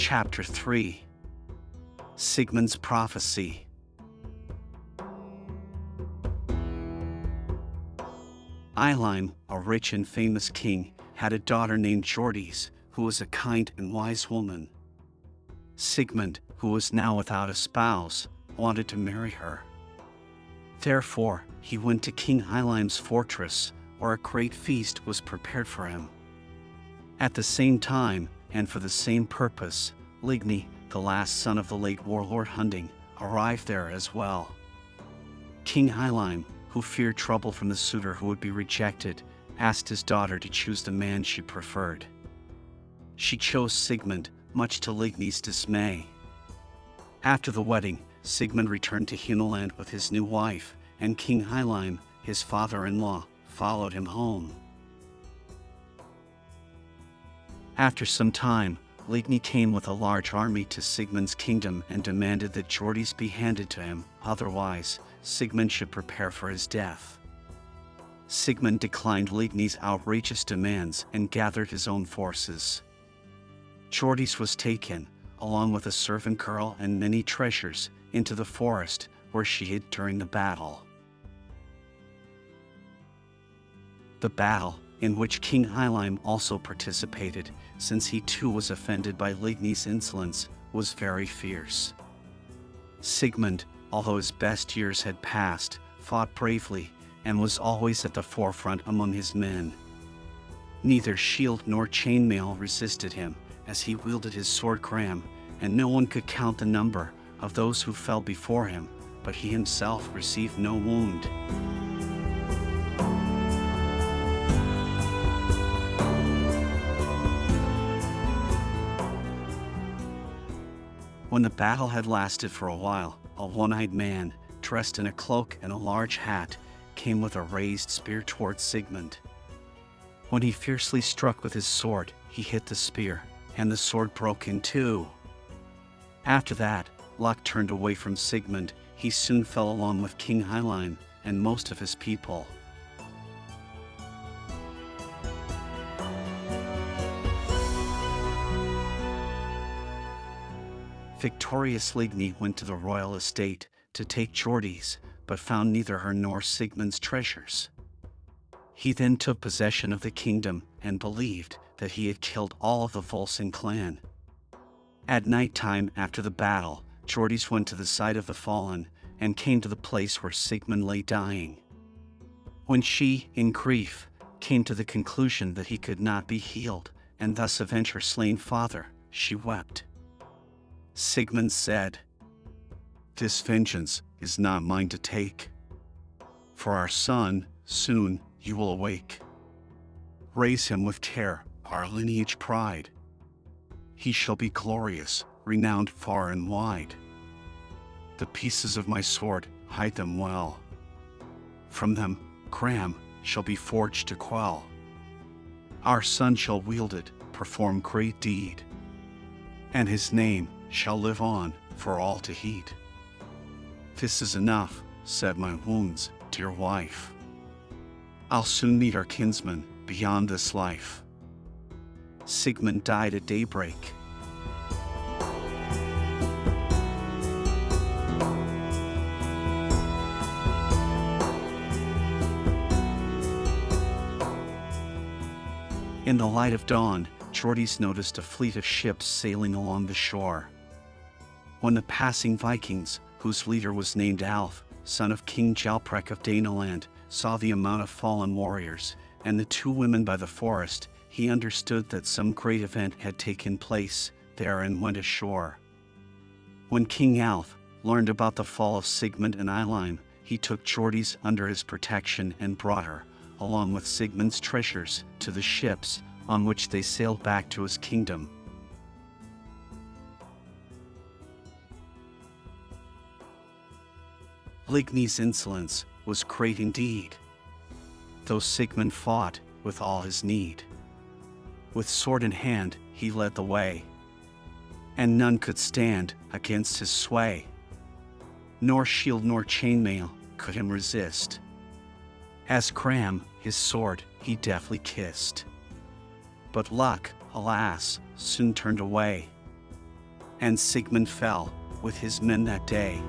Chapter 3. Sigmund's Prophecy. Eylime, a rich and famous king, had a daughter named Hjordis, who was a kind and wise woman. Sigmund, who was now without a spouse, wanted to marry her. Therefore, he went to King Eylime's fortress, where a great feast was prepared for him. At the same time, and for the same purpose, Ligny, the last son of the late warlord Hunding, arrived there as well. King Eylime, who feared trouble from the suitor who would be rejected, asked his daughter to choose the man she preferred. She chose Sigmund, much to Ligny's dismay. After the wedding, Sigmund returned to Hunaland with his new wife, and King Eylime, his father-in-law, followed him home. After some time, Ligny came with a large army to Sigmund's kingdom and demanded that Hjordis be handed to him, otherwise, Sigmund should prepare for his death. Sigmund declined Ligny's outrageous demands and gathered his own forces. Hjordis was taken, along with a servant girl and many treasures, into the forest, where she hid during the battle. The battle, in which King Eylime also participated, since he too was offended by Ligny's insolence, was very fierce. Sigmund, although his best years had passed, fought bravely, and was always at the forefront among his men. Neither shield nor chainmail resisted him, as he wielded his sword Gram, and no one could count the number of those who fell before him, but he himself received no wound. When the battle had lasted for a while, a one-eyed man, dressed in a cloak and a large hat, came with a raised spear towards Sigmund. When he fiercely struck with his sword, he hit the spear, and the sword broke in two. After that, luck turned away from Sigmund. He soon fell along with King Eylime and most of his people. Victorious Ligny went to the royal estate to take Hjordis, but found neither her nor Sigmund's treasures. He then took possession of the kingdom and believed that he had killed all of the Volsung clan. At night time after the battle, Hjordis went to the side of the fallen and came to the place where Sigmund lay dying. When she, in grief, came to the conclusion that he could not be healed and thus avenge her slain father, she wept. Sigmund said, "This vengeance is not mine to take. For our son, soon you will awake. Raise him with care, our lineage pride. He shall be glorious, renowned far and wide. The pieces of my sword, hide them well. From them, Gram shall be forged to quell. Our son shall wield it, perform great deed. And his name shall live on for all to heed. This is enough, said my wounds, dear wife. I'll soon meet our kinsman beyond this life." Sigmund died at daybreak. In the light of dawn, Hjordis noticed a fleet of ships sailing along the shore. When the passing Vikings, whose leader was named Alf, son of King Jalprek of Danaland, saw the amount of fallen warriors, and the two women by the forest, he understood that some great event had taken place there and went ashore. When King Alf learned about the fall of Sigmund and Eylime, he took Hjordis under his protection and brought her, along with Sigmund's treasures, to the ships on which they sailed back to his kingdom. Ligny's insolence was great indeed, though Sigmund fought with all his need. With sword in hand, he led the way, and none could stand against his sway. Nor shield nor chainmail could him resist. As Gram, his sword, he deftly kissed. But luck, alas, soon turned away. and Sigmund fell with his men that day.